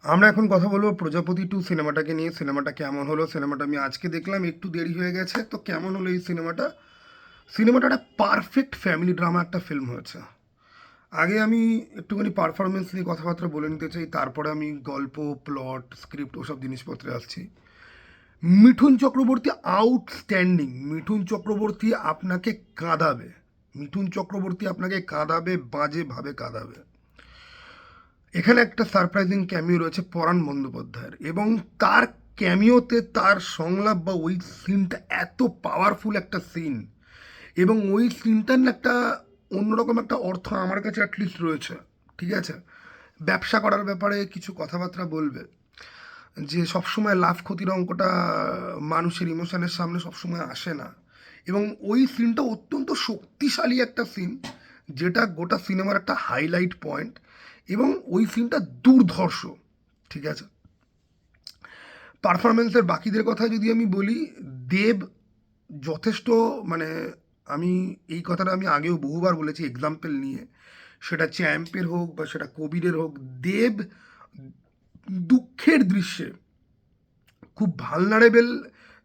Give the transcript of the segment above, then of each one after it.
আমরা এখন কথা বলবো প্রজাপতি 2 সিনেমাটাকে নিয়ে। সিনেমাটা কেমন হলো? সিনেমাটা আমি আজকে দেখলাম, একটু দেরি হয়ে গেছে। তো কেমন হলো এই সিনেমাটা? সিনেমাটা একটা পারফেক্ট ফ্যামিলি ড্রামা একটা ফিল্ম হয়েছে। আগে আমি একটুখানি পারফরমেন্স নিয়ে কথাবার্তা বলে নিতে চাই, তারপরে আমি গল্প, প্লট, স্ক্রিপ্ট ওসব জিনিসপত্রে আসছি। মিঠুন চক্রবর্তী আউটস্ট্যান্ডিং। মিঠুন চক্রবর্তী আপনাকে কাঁদাবে। মিঠুন চক্রবর্তী আপনাকে কাঁদাবে, বাজেভাবে কাঁদাবে। এখানে একটা সারপ্রাইজিং ক্যামিও রয়েছে পরাণ বন্দ্যোপাধ্যায়ের, এবং তার ক্যামিওতে তার সংলাপ বা ওই সিনটা এত পাওয়ারফুল একটা সিন, এবং ওই সিনটার না একটা অন্যরকম একটা অর্থ আমার কাছে অ্যাটলিস্ট রয়েছে। ঠিক আছে, ব্যবসা করার ব্যাপারে কিছু কথাবার্তা বলবে, যে সবসময় লাভ ক্ষতির অঙ্কটা মানুষের ইমোশনের সামনে সবসময় আসে না। এবং ওই সিনটা অত্যন্ত শক্তিশালী একটা সিন, যেটা গোটা সিনেমার একটা হাইলাইট পয়েন্ট, এবং ওই সিনটা দুর্ধর্ষ। ঠিক আছে, পারফরমেন্সের বাকিদের কথা যদি আমি বলি, দেব যথেষ্ট, মানে আমি এই কথাটা আমি আগেও বহুবার বলেছি এক্সাম্পল নিয়ে, সেটা চ্যাম্পের হোক বা সেটা কবিরের হোক, দেব দুঃখের দৃশ্যে খুব ভালনারেবল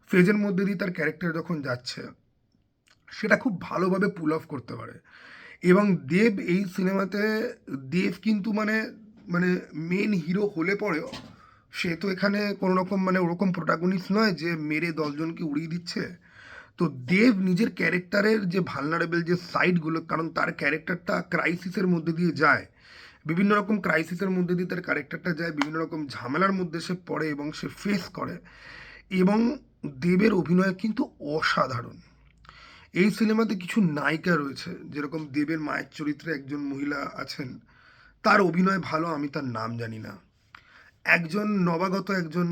ফেজের মধ্যে দিয়ে তার ক্যারেক্টার যখন যাচ্ছে, সেটা খুব ভালোভাবে পুল অফ করতে পারে। এবং দেব এই সিনেমাতে, দেব কিন্তু মানে মানে মেন হিরো হলে পরেও সে তো এখানে কোনো রকম মানে ওরকম প্রোটাগনিস্ট নয় যে মেরে 10 জনকে উড়িয়ে দিচ্ছে। তো দেব নিজের ক্যারেক্টারের যে ভালনারেবল যে সাইডগুলো, কারণ তার ক্যারেক্টারটা ক্রাইসিসের মধ্যে দিয়ে যায়, বিভিন্ন রকম ক্রাইসিসের মধ্যে দিয়ে তার ক্যারেক্টারটা যায়, বিভিন্ন রকম ঝামেলার মধ্যে সে পড়ে এবং সে ফেস করে। এবং দেবের অভিনয় কিন্তু অসাধারণ। এই সিনেমাতে কিছু নায়িকা রয়েছে, যেরকম দেবের মায়ের চরিত্রে একজন মহিলা আছেন, তার অভিনয় ভালো, আমি তার নাম জানি না। একজন নবাগত একজন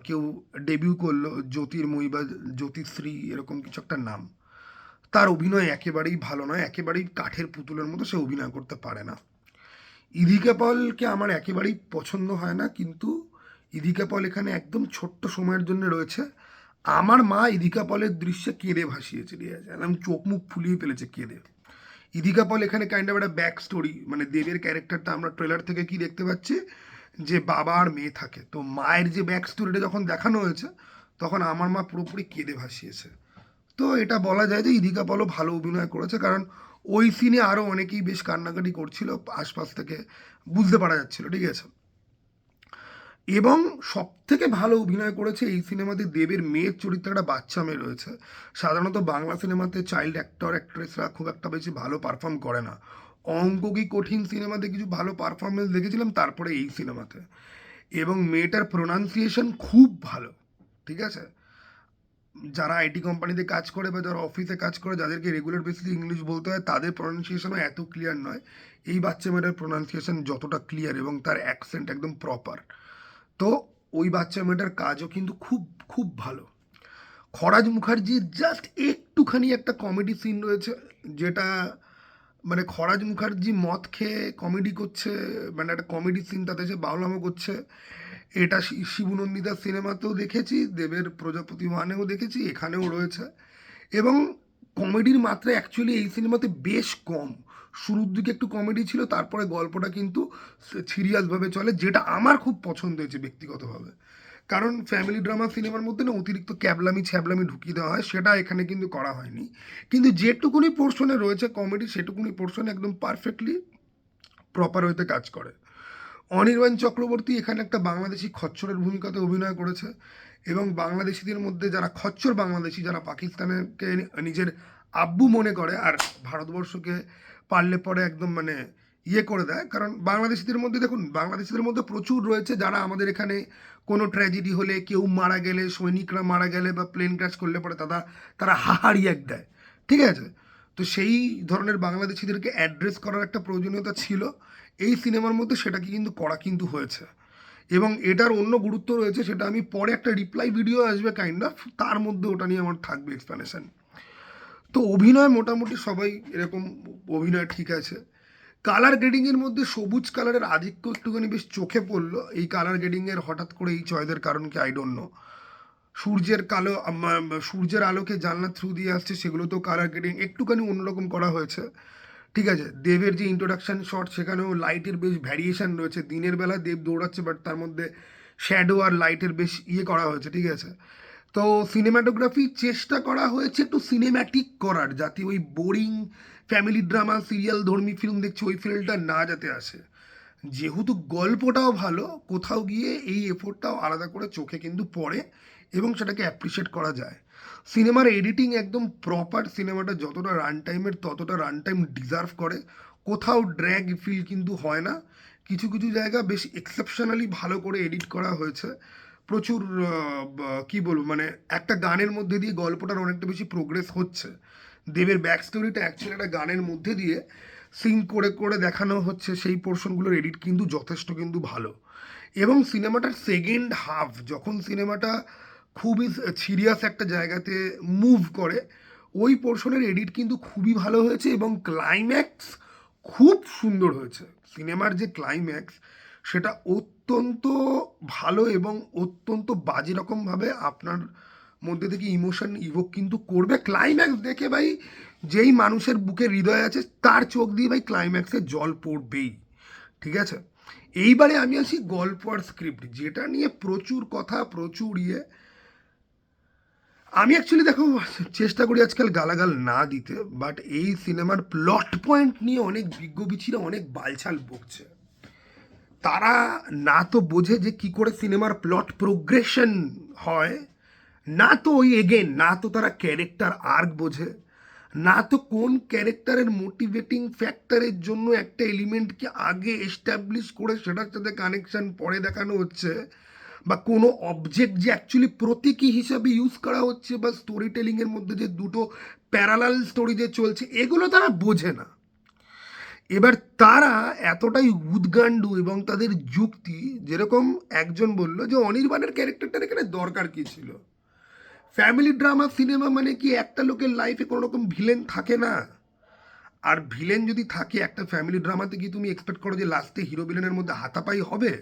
কেউ ডেবিউ করলো, জ্যোতির্ময়ী বা জ্যোতিশ্রী এরকম কিছু একটা নাম। তার অভিনয় একেবারেই ভালো নয়, একেবারেই কাঠের পুতুলের মতো, সে অভিনয় করতে পারে না। ইদিকা পলকে আমার একেবারেই পছন্দ হয় না, কিন্তু ইদিকা পল এখানে একদম ছোট্ট সময়ের জন্য রয়েছে। আমার মা ইদিকা পলের দৃশ্যে কেঁদে ভাসিয়েছে, ঠিক আছে, একদম চোখ মুখ ফুলিয়ে ফেলেছে কেঁদে। ইদিকা পল এখানে কাইন্ড অফ একটা ব্যাক স্টোরি, মানে দেবের ক্যারেক্টারটা আমরা ট্রেলার থেকে কি দেখতে পাচ্ছি, যে বাবা আর মেয়ে থাকে, তো মায়ের যে ব্যাক স্টোরিটা যখন দেখানো হয়েছে, তখন আমার মা পুরোপুরি কেঁদে ভাসিয়েছে। তো এটা বলা যায় যে ইদিকা পলও ভালো অভিনয় করেছে, কারণ ওই সিনে আরও অনেকেই বেশ কান্নাকাটি করছিল আশপাশ থেকে, বুঝতে পারা যাচ্ছিল, ঠিক আছে। এবং সব থেকে ভালো অভিনয় করেছে এই সিনেমাতে দেবের মেয়ের চরিত্রে, একটা বাচ্চা মেয়ে রয়েছে। সাধারণত বাংলা সিনেমাতে চাইল্ড অ্যাক্টর অ্যাক্ট্রেসরা খুব একটা বেশি ভালো পারফর্ম করে না। অঙ্ক কি কঠিন সিনেমাতে কিছু ভালো পারফরমেন্স দেখেছিলাম, তারপরে এই সিনেমাতে। এবং মেয়েটার প্রোনাউন্সিয়েশন খুব ভালো। ঠিক আছে, যারা আইটি কোম্পানিতে কাজ করে বা যারা অফিসে কাজ করে, যাদেরকে রেগুলার বেসিসে ইংলিশ বলতে হয়, তাদের প্রোনাউন্সিয়েশনও এত ক্লিয়ার নয়। এই বাচ্চা মেয়েটার প্রোনাউন্সিয়েশন যতটা ক্লিয়ার, এবং তার অ্যাকসেন্ট একদম প্রপার। তো ওই বাচ্চা মেয়েটার কাজও কিন্তু খুব খুব ভালো। খরাজ মুখার্জির জাস্ট একটুখানি একটা কমেডি সিন রয়েছে, যেটা মানে খরাজ মুখার্জি মদ খেয়ে কমেডি করছে, মানে একটা কমেডি সিন, তাতে সে বাউলামো করছে। এটা শিবু নন্দিতার সিনেমাতেও দেখেছি, দেবের প্রজাপতি ওয়ানেও দেখেছি, এখানেও রয়েছে। এবং কমেডির মাত্রা অ্যাকচুয়ালি এই সিনেমাতে বেশ কম। শুরুর দিকে একটু কমেডি ছিল, তারপরে গল্পটা কিন্তু সিরিয়াসভাবে চলে, যেটা আমার খুব পছন্দ হয়েছে ব্যক্তিগতভাবে। কারণ ফ্যামিলি ড্রামা সিনেমার মধ্যে না অতিরিক্ত ক্যাবলামি ছ্যাবলামি ঢুকিয়ে দেওয়া হয়, সেটা এখানে কিন্তু করা হয়নি। কিন্তু যেটুকুনি পোর্শনে রয়েছে কমেডি, সেটুকুনি পোর্শনে একদম পারফেক্টলি প্রপার ওয়েতে কাজ করে। অনির্বাণ চক্রবর্তী এখানে একটা বাংলাদেশি খচ্চরের ভূমিকাতে অভিনয় করেছে। এবং বাংলাদেশিদের মধ্যে যারা খচ্চর বাংলাদেশি, যারা পাকিস্তানকে নিজের আব্বু মনে করে আর ভারতবর্ষকে পারলে পরে একদম মানে ইয়ে করে দেয়, কারণ বাংলাদেশিদের মধ্যে দেখুন, বাংলাদেশিদের মধ্যে প্রচুর রয়েছে যারা আমাদের এখানে কোনো ট্র্যাজেডি হলে, কেউ মারা গেলে, সৈনিকরা মারা গেলে বা প্লেন ক্র্যাশ করলে পরে তারা হাহাড়ি এক দেয়। ঠিক আছে, তো সেই ধরনের বাংলাদেশিদেরকে অ্যাড্রেস করার একটা প্রয়োজনীয়তা ছিল এই সিনেমার মধ্যে, সেটাকে কিন্তু করা কিন্তু হয়েছে। এবং এটার অন্য গুরুত্ব রয়েছে, সেটা আমি পরে একটা রিপ্লাই ভিডিও আসবে কাইন্ড অফ, তার মধ্যে ওটা নিয়ে আমার থাকবে এক্সপ্লেনেশন। তো অভিনয় মোটামুটি সবাই এরকম অভিনয় ঠিক আছে। কালার গ্রেডিংয়ের মধ্যে সবুজ কালারের আধিক্য একটুখানি বেশ চোখে পড়লো। এই কালার গ্রেডিংয়ের হঠাৎ করে এই চয়েসের কারণ কি, আই ডোন্ট নো। সূর্যের কালো সূর্যের আলোকে জানলার থ্রু দিয়ে আসছে, সেগুলোতেও কালার গ্রেডিং একটুখানি অন্যরকম করা হয়েছে। ঠিক আছে, দেবের যে ইন্ট্রোডাকশন শট সেখানেও লাইটের বেশ ভ্যারিয়েশন রয়েছে, দিনের বেলা দেব দৌড়াচ্ছে বাট তার মধ্যে শ্যাডো আর লাইটের বেশ করা হয়েছে, ঠিক আছে। তো সিনেমাটোগ্রাফি চেষ্টা করা হয়েছে একটু সিনেম্যাটিক করার, যাতে ওই বোরিং ফ্যামিলি ড্রামা সিরিয়াল ধর্মী ফিল্ম দেখছি ওই ফিল্মটা না যাতে আসে। যেহেতু গল্পটাও ভালো, কোথাও গিয়ে এই এফোর্টটাও আলাদা করে চোখে কিন্তু পড়ে এবং সেটাকে অ্যাপ্রিসিয়েট করা যায়। সিনেমার এডিটিং একদম প্রপার, সিনেমাটা যতটা রান টাইমের ততটা রান টাইম ডিজার্ভ করে, কোথাও ড্র্যাগ ফিল কিন্তু হয় না। কিছু কিছু জায়গা বেশ এক্সেপশনালি ভালো করে এডিট করা হয়েছে। প্রচুর কি বলবো, মানে একটা গানের মধ্যে দিয়ে গল্পটার অনেকটা বেশি প্রোগ্রেস হচ্ছে। দেবের ব্যাক স্টোরিটা অ্যাকচুয়ালি একটা গানের মধ্যে দিয়ে সিং করে করে দেখানো হচ্ছে, সেই পোর্শনগুলোর এডিট কিন্তু যথেষ্ট কিন্তু ভালো। এবং সিনেমাটার সেকেন্ড হাফ যখন সিনেমাটা খুবই সিরিয়াস একটা জায়গাতে মুভ করে, ওই পোর্শনের এডিট কিন্তু খুবই ভালো হয়েছে এবং ক্লাইম্যাক্স খুব সুন্দর হয়েছে। সিনেমার যে ক্লাইম্যাক্স সেটা অত্যন্ত ভালো এবং অত্যন্ত বাজে রকমভাবে আপনার মধ্যে থেকে ইমোশন ইভোক কিন্তু করবে। ক্লাইম্যাক্স দেখে ভাই যেই মানুষের বুকে হৃদয় আছে তার চোখ দিয়ে ভাই ক্লাইম্যাক্সে জল পড়বেই, ঠিক আছে। এইবারে আমি আসি গল্প আর স্ক্রিপ্ট, যেটা নিয়ে প্রচুর কথা, প্রচুর আমি অ্যাকচুয়ালি দেখো চেষ্টা করি আজকাল গালাগাল না দিতে, বাট এই সিনেমার প্লট পয়েন্ট নিয়ে অনেক বিজ্ঞ বিচিরা অনেক বালছাল বকছে। তারা না তো বোঝে যে কি করে সিনেমার প্লট প্রোগ্রেশন হয়, না তো ওই এগেন না তো তারা ক্যারেক্টার আর্ক বোঝে, না তো কোন ক্যারেক্টারের মোটিভেটিং ফ্যাক্টরের জন্য একটা এলিমেন্টকে আগে এস্টাবলিশ করে সেটার সাথে কানেকশন পরে দেখানো হচ্ছে, বা কোনো অবজেক্ট যে অ্যাকচুয়ালি প্রতীকী হিসাবে ইউজ করা হচ্ছে, বা স্টোরি টেলিংয়ের মধ্যে যে দুটো প্যারালাল স্টোরি যে চলছে, এগুলো তারা বোঝে না। এবার তারা এতটাই উদ্গান্ডু এবং তাদের যুক্তি, যেরকম একজন বলল যে অনির্বাণের ক্যারেক্টারটার এখানে দরকার কী ছিল। ফ্যামিলি ড্রামা সিনেমা মানে কি একটা লোকের লাইফে কোনো রকম ভিলেন থাকে না? আর ভিলেন যদি থাকে একটা ফ্যামিলি ড্রামাতে, কি তুমি এক্সপেক্ট করো যে লাস্টে হিরো ভিলেনের মধ্যে হাতাপাই হবে?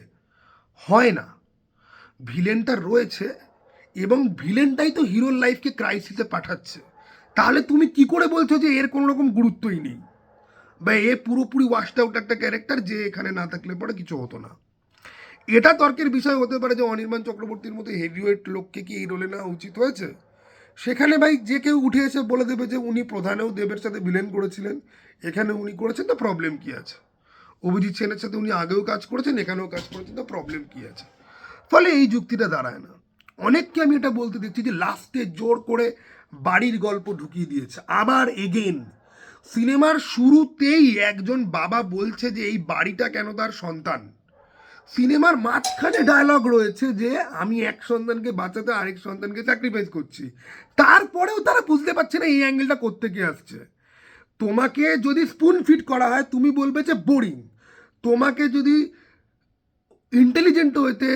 হয় না। ভিলেনটা রয়েছে এবং ভিলেনটাই তো হিরোর লাইফকে ক্রাইসিসে পাঠাচ্ছে। তাহলে তুমি কি করে বলছো যে এর কোনো রকম গুরুত্বই নেই, বা এ পুরোপুরি ওয়াশড আউট একটা ক্যারেক্টার যে এখানে না থাকলে পরে কিছু হতো না? এটা তর্কের বিষয় হতে পারে যে অনির্বাণ চক্রবর্তীর মতো হেভিওয়েট লোককে কি এই রোলে নেওয়া উচিত হয়েছে। সেখানে ভাই যে কেউ উঠে এসে বলে দেবে যে উনি প্রধানেও দেবের সাথে ভিলেন করেছিলেন, এখানে উনি করেছেন, তো প্রবলেম কি আছে? অভিজিৎ সেনের সাথে উনি আগেও কাজ করেছেন, এখানেও কাজ করেছেন, তো প্রবলেম কি আছে? ফলে এই যুক্তিটা দাঁড়ায় না। অনেককে আমি এটা বলতে দেখছি যে লাস্টে জোর করে বাড়ির গল্প ঢুকিয়ে দিয়েছে। আবার এগেন সিনেমার শুরুতেই একজন বাবা বলছে যে এই বাড়িটা কেন তার সন্তান। সিনেমার মাঝখানে ডায়লগ রয়েছে যে আমি এক সন্তানকে বাঁচাতে আরেক সন্তানকে স্যাক্রিফাইস করছি। তারপরেও তারা বুঝতে পারছে না এই অ্যাঙ্গেলটা কোত্থেকে আসছে। তোমাকে যদি স্পুন ফিট করা হয় তুমি বলবে যে বোরিং, তোমাকে যদি ইন্টেলিজেন্ট হইতে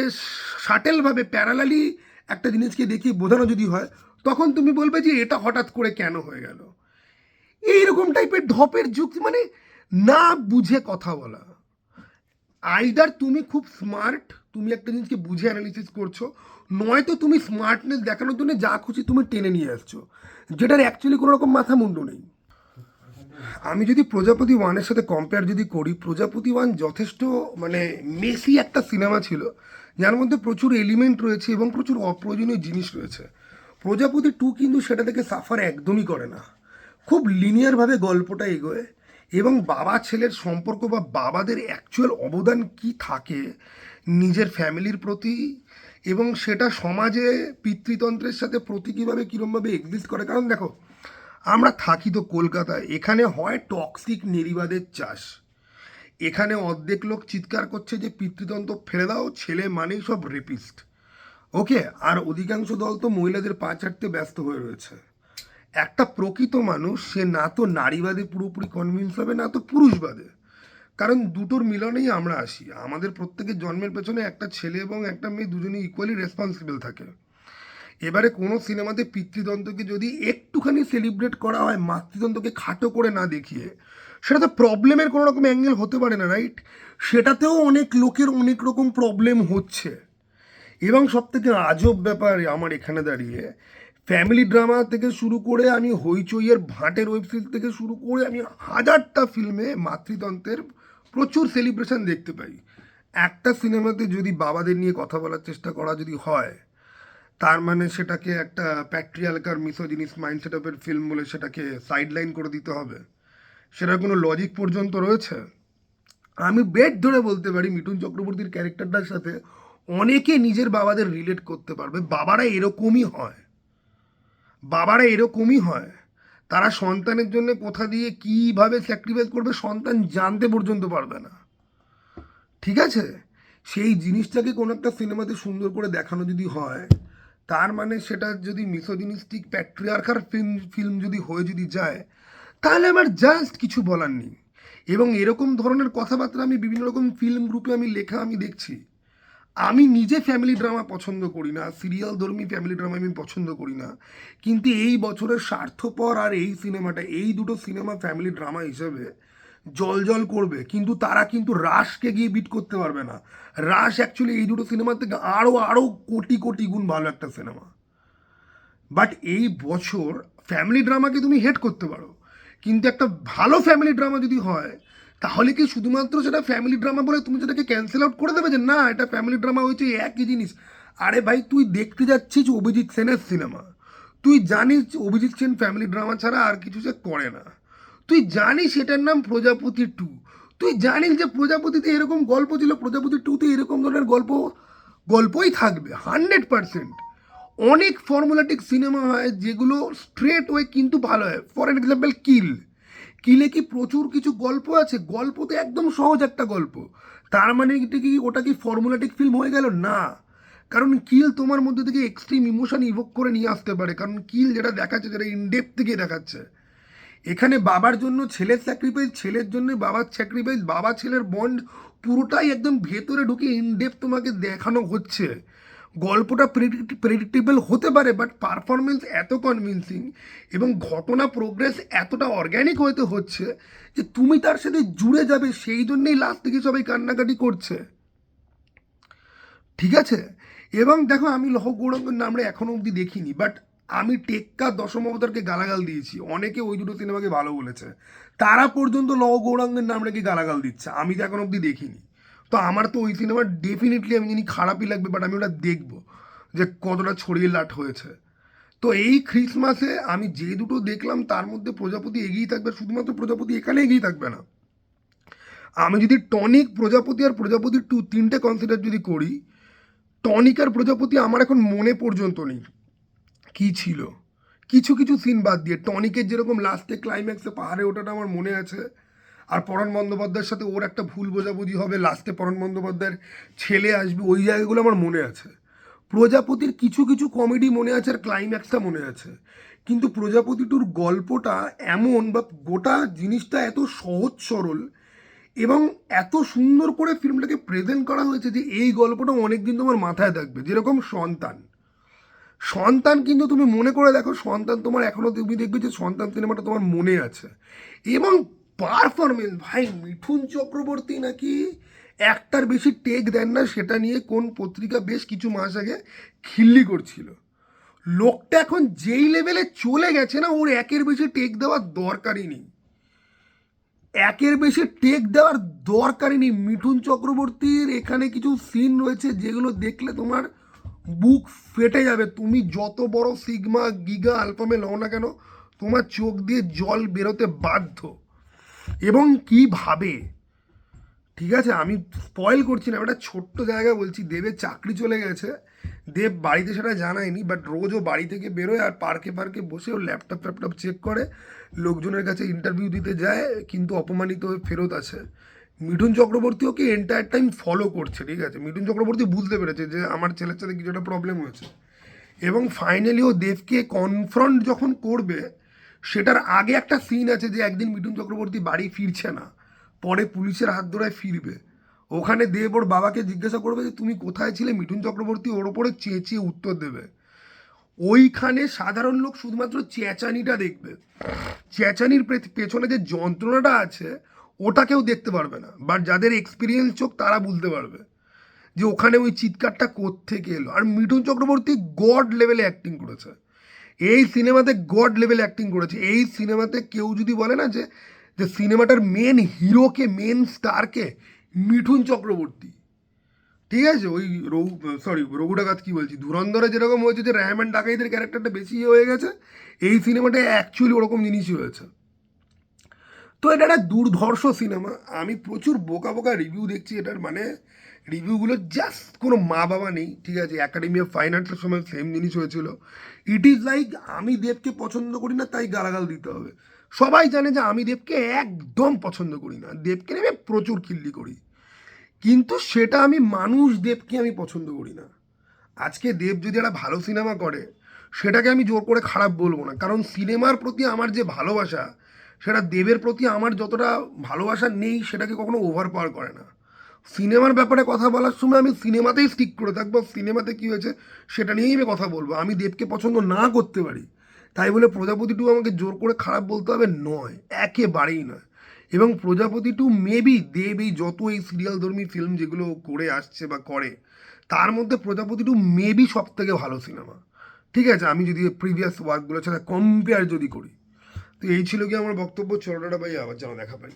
শাটেলভাবে প্যারালালি একটা জিনিসকে দেখিয়ে বোঝানো যদি হয়, তখন তুমি বলবে যে এটা হঠাৎ করে কেন হয়ে গেল। এইরকম টাইপের ধপের যুক্তি, মানে না বুঝে কথা বলা। আইদার তুমি খুব স্মার্ট, তুমি একটা জিনিসকে বুঝে অ্যানালিসিস করছো, নয়তো তুমি স্মার্টনেস দেখানোর জন্য যা খুশি তুমি টেনে নিয়ে আসছো, যেটার অ্যাকচুয়ালি কোনো রকম মাথা মুন্ডু নেই। আমি যদি প্রজাপতি ওয়ানের সাথে কম্পেয়ার যদি করি, প্রজাপতি ওয়ান যথেষ্ট মানে মেসি একটা সিনেমা ছিল, যার মধ্যে প্রচুর এলিমেন্ট রয়েছে এবং প্রচুর অপ্রয়োজনীয় জিনিস রয়েছে। প্রজাপতি টু কিন্তু সেটা থেকে সাফার একদমই করে না, খুব লিনিয়ারভাবে গল্পটা এগোয় এবং বাবা ছেলের সম্পর্ক বা বাবাদের অ্যাকচুয়াল অবদান কি থাকে নিজের ফ্যামিলির প্রতি, এবং সেটা সমাজে পিতৃতন্ত্রের সাথে প্রতীকীভাবে কীরমভাবে এক্সিস্ট করে। কারণ দেখো, আমরা থাকি তো কলকাতায়, এখানে হয় টক্সিক নেরিবাদের চাষ। এখানে অর্ধেক লোক চিৎকার করছে যে পিতৃতন্ত্র ফেলে দাও, ছেলে মানেই সব রেপিস্ট। ওকে, আর অধিকাংশ দল তো মহিলাদের পা চাটতে ব্যস্ত হয়ে রয়েছে। একটা প্রকৃত মানুষ সে না তো নারীবাদে পুরোপুরি কনভিন্স হবে, না তো পুরুষবাদে। কারণ দুটোর মিলনেই আমরা আসি। আমাদের প্রত্যেকের জন্মের পেছনে একটা ছেলে এবং একটা মেয়ে দুজনেই ইকুয়ালি রেসপন্সিবল থাকে। এবারে কোনো সিনেমাতে পিতৃতন্ত্রকে যদি একটুখানি সেলিব্রেট করা হয়, মাতৃতন্ত্রকে খাটো করে না দেখিয়ে, সেটা তো প্রবলেমের কোনো রকম অ্যাঙ্গেল হতে পারে না, রাইট? সেটাতেও অনেক লোকের অনেক রকম প্রবলেম হচ্ছে। এবং সব থেকে আজব ব্যাপার আমার এখানে দাঁড়িয়ে, ফ্যামিলি ড্রামা থেকে শুরু করে আমি হইচইয়ের ভাটের ওয়েব সিরিজ থেকে শুরু করে আমি হাজারটা ফিল্মে মাতৃতন্ত্রের প্রচুর সেলিব্রেশন দেখতে পাই। একটা সিনেমাতে যদি বাবাদের নিয়ে কথা বলার চেষ্টা করা যদি হয়, তার মানে সেটাকে একটা প্যাট্রিয়ার্কাল মিসোজিনিস মাইন্ডসেট আপের ফিল্ম বলে সেটাকে সাইডলাইন করে দিতে হবে? সেটার কোনো লজিক পর্যন্ত রয়েছে? আমি বেট ধরে বলতে পারি মিঠুন চক্রবর্তীর ক্যারেক্টারটার সাথে অনেকে নিজের বাবাদের রিলেট করতে পারবে। বাবারা এরকমই হয়, বাবারা এরকমই হয়। তারা সন্তানের জন্য কোথা দিয়ে কীভাবে স্যাক্রিফাইস করবে সন্তান জানতে পর্যন্ত পারবে না। ঠিক আছে, সেই জিনিসটাকে কোনো একটা সিনেমাতে সুন্দর করে দেখানো যদি হয়, তার মানে সেটা যদি মিসোজিনিস্টিক প্যাট্রিয়ার্কাল ফিল্ম যদি হয়ে যদি যায়, তাহলে আমার জাস্ট কিছু বলার নেই। এবং এরকম ধরনের কথাবার্তা আমি বিভিন্ন রকম ফিল্ম গ্রুপে আমি লেখা আমি দেখছি। আমি নিজে ফ্যামিলি ড্রামা পছন্দ করি না, সিরিয়াল ধর্মী ফ্যামিলি ড্রামা আমি পছন্দ করি না, কিন্তু এই বছরের স্বার্থপর আর এই সিনেমাটা, এই দুটো সিনেমা ফ্যামিলি ড্রামা হিসেবে জল জল করবে, কিন্তু তারা কিন্তু রাশকে গিয়ে বিট করতে পারবে না। রাশ অ্যাকচুয়ালি এই দুটো সিনেমার থেকে আরও আরও কোটি কোটি গুণ ভালো একটা সিনেমা। বাট এই বছর ফ্যামিলি ড্রামাকে তুমি হেট করতে পারো, কিন্তু একটা ভালো ফ্যামিলি ড্রামা যদি হয়, তাহলে কি শুধুমাত্র সেটা ফ্যামিলি ড্রামা বলে তুমি সেটাকে ক্যান্সেল আউট করে দেবে যে না এটা ফ্যামিলি ড্রামা হয়েছে একই জিনিস? আরে ভাই, তুই দেখতে যাচ্ছিস অভিজিৎ সেনের সিনেমা, তুই জানিস অভিজিৎ সেন ফ্যামিলি ড্রামা ছাড়া আর কিছু সে করে না, তুই জানিস এটার নাম প্রজাপতি 2, তুই জানিস যে প্রজাপতিতে এরকম গল্প ছিল, প্রজাপতি 2তে এরকম ধরনের গল্পই থাকবে 100%। অনেক ফর্মুলাটিক সিনেমা হয় যেগুলো স্ট্রেট ওয়ে কিন্তু ভালো হয়। ফর এক্সাম্পল কিলে কি প্রচুর কিছু গল্প আছে? গল্পতে একদম সহজ একটা গল্প, তার মানে এটা কি ওটা কি ফর্মুলাটিক ফিল্ম হয়ে গেল? না, কারণ কিল তোমার মধ্যে থেকে এক্সট্রিম ইমোশন ইভোক করে নিয়ে আসতে পারে, কারণ কিল যেটা দেখাচ্ছে যেটা ইনডেপথ থেকে দেখাচ্ছে। এখানে বাবার জন্য ছেলের স্যাক্রিফাইস, ছেলের জন্য বাবার স্যাক্রিফাইস, বাবা ছেলের বন্ড পুরোটাই একদম ভেতরে ঢুকে ইনডেপথ তোমাকে দেখানো হচ্ছে। গল্পটা প্রেডিক্টেবল হতে পারে, বাট পারফরমেন্স এত কনভিন্সিং এবং ঘটনা প্রোগ্রেস এতটা অর্গ্যানিক হতে হচ্ছে যে তুমি তার সাথে জুড়ে যাবে, সেই জন্যেই লাস্ট থেকে সবাই কান্নাকাটি করছে। ঠিক আছে, এবং দেখো আমি লহ গৌরাঙ্গের নামটা এখনো অবধি দেখিনি, বাট আমি টেক্কা দশম অবতারকে গালাগাল দিয়েছি, অনেকে ওই দুটো সিনেমাকে ভালো বলেছে, তারা পর্যন্ত লহ গৌরাঙ্গের নামটাকে গালাগাল দিচ্ছে, আমি তো এখন অবধি দেখিনি। তো আমার তো ওই সিনেমা ডেফিনেটলি আমি জানি খারাপই লাগবে, বাট আমি ওটা দেখবো যে কতটা ছড়িয়ে লাট হয়েছে। তো এই ক্রিসমাসে আমি যে দুটো দেখলাম তার মধ্যে প্রজাপতি এগিয়ে থাকবে, শুধুমাত্র প্রজাপতি এখানে এগিয়ে থাকবে না, আমি যদি টনিক, প্রজাপতি আর প্রজাপতি 2 তিনটে কনসিডার যদি করি, টনিক আর প্রজাপতি আমার এখন মনে পর্যন্ত নেই কি ছিল। কিছু কিছু সিন বাদ দিয়ে টনিকের যেরকম লাস্টে ক্লাইম্যাক্সে পাহাড়ে ওঠাটা আমার মনে আছে, আর পরাণ বন্দ্যোপাধ্যায়ের সাথে ওর একটা ভুল বোঝাবুঝি হবে, লাস্টে পরাণ বন্দ্যোপাধ্যায়ের ছেলে আসবে, ওই জায়গাগুলো আমার মনে আছে। প্রজাপতির কিছু কিছু কমেডি মনে আছে আর ক্লাইম্যাক্সটা মনে আছে, কিন্তু প্রজাপতি টুর গল্পটা এমন, বা গোটা জিনিসটা এত সহজ সরল এবং এত সুন্দর করে ফিল্মটাকে প্রেজেন্ট করা হয়েছে যে এই গল্পটা অনেকদিন তোমার মাথায় থাকবে। যেরকম সন্তান, সন্তান কিন্তু তুমি মনে করে দেখো, সন্তান তোমার এখনো তুমি দেখবে যে সন্তান সিনেমাটা তোমার মনে আছে। এবং পারফরমেন্স, ভাই মিঠুন চক্রবর্তী নাকি একটার বেশি টেক দেন না, সেটা নিয়ে কোন পত্রিকা বেশ কিছু মাস আগে খিল্লি করছিল। লোকটা এখন যেই লেভেলে চলে গেছে না, ওর একের বেশি টেক দেওয়ার দরকারই নেই, একের বেশি টেক দেওয়ার দরকারই নেই। মিঠুন চক্রবর্তীর এখানে কিছু সিন রয়েছে যেগুলো দেখলে তোমার বুক ফেটে যাবে, তুমি যত বড় সিগমা গিগা আলফামে লও না কেন, তোমার চোখ দিয়ে জল বেরোতে বাধ্য। এবং কিভাবে, ঠিক আছে আমি স্পয়েল করছি না, একটা ছোট্ট জায়গা বলছি, দেবের চাকরি চলে গেছে, দেব বাড়িতে সেটা জানায়নি, বাট রোজও বাড়ি থেকে বেরোয় আর পার্কে পার্কে বসে ও ল্যাপটপ চেক করে, লোকজনের কাছে ইন্টারভিউ দিতে যায়, কিন্তু অপমানিত হয়ে ফেরত আসে। মিঠুন চক্রবর্তী ওকে এন্টায়ার টাইম ফলো করছে, ঠিক আছে, মিঠুন চক্রবর্তী বুঝতে পেরেছে যে আমার ছেলের সাথে কিছু একটা প্রবলেম হয়েছে, এবং ফাইনালি ও দেবকে কনফ্রন্ট যখন করবে, সেটার আগে একটা সিন আছে যে একদিন মিঠুন চক্রবর্তী বাড়ি ফিরছে না, পরে পুলিশের হাত ধরায় ফিরবে, ওখানে দেব ওর বাবাকে জিজ্ঞাসা করবে যে তুমি কোথায় ছিলে, মিঠুন চক্রবর্তী ওর ওপরে চেঁচিয়ে উত্তর দেবে। ওইখানে সাধারণ লোক শুধুমাত্র চেঁচানিটা দেখবে, চেঁচানির পেছনে যে যন্ত্রণাটা আছে ওটা কেউ দেখতে পারবে না, বাট যাদের এক্সপিরিয়েন্স চোখ তারা বুঝতে পারবে যে ওখানে ওই চিৎকারটা কোত্থেকে এলো। আর মিঠুন চক্রবর্তী গড লেভেলে অ্যাক্টিং করেছে, এই সিনেমাতে গড লেভেল অ্যাক্টিং করেছে। এই সিনেমাতে কেউ যদি বলে না যে যে সিনেমাটার মেন হিরোকে, মেন স্টারকে মিঠুন চক্রবর্তী, ঠিক আছে, ওই রঘু ডাকাত কি বলছি, ধুরন্ধরে যেরকম হয়েছে যে রেহমান ডাকাইদের ক্যারেক্টারটা বেশি হয়ে গেছে, এই সিনেমাটায় অ্যাকচুয়ালি ওরকম জিনিসই হয়েছে। তো এটা একটা দুর্ধর্ষ সিনেমা। আমি প্রচুর বোকা বোকা রিভিউ দেখছি এটার, মানে রিভিউগুলো জাস্ট কোনো মা বাবা নেই, ঠিক আছে। একাডেমি অফ ফাইন আর্টসের সময় সেম জিনিস হয়েছিল। ইট ইজ লাইক আমি দেবকে পছন্দ করি না তাই গালাগাল দিতে হবে। সবাই জানে যে আমি দেবকে একদম পছন্দ করি না, দেবকে নেমে প্রচুর খিল্লি করি, কিন্তু সেটা আমি মানুষ দেবকে আমি পছন্দ করি না। আজকে দেব যদি একটা ভালো সিনেমা করে সেটাকে আমি জোর করে খারাপ বলবো না, কারণ সিনেমার প্রতি আমার যে ভালোবাসা সেটা দেবের প্রতি আমার যতটা ভালোবাসা নেই সেটাকে কখনো ওভার পাওয়ার করে না। সিনেমার ব্যাপারে কথা বলার সময় আমি সিনেমাতেই স্টিক করে থাকবো, সিনেমাতে কী হয়েছে সেটা নিয়েই আমি কথা বলবো। আমি দেবকে পছন্দ না করতে পারি তাই বলে প্রজাপতি টু আমাকে জোর করে খারাপ বলতে হবে নয়, একেবারেই নয়। এবং প্রজাপতি টু মেবি দেব এই যত এই সিরিয়াল ধর্মী ফিল্ম যেগুলো করে আসছে বা করে তার মধ্যে প্রজাপতি টু মেবি সব থেকে ভালো সিনেমা, ঠিক আছে, আমি যদি প্রিভিয়াস ওয়ার্কগুলোর সাথে কম্পেয়ার যদি করি। তো এই ছিল কি আমার বক্তব্য। চলোটা ভাই, আবার যেন দেখা পাই।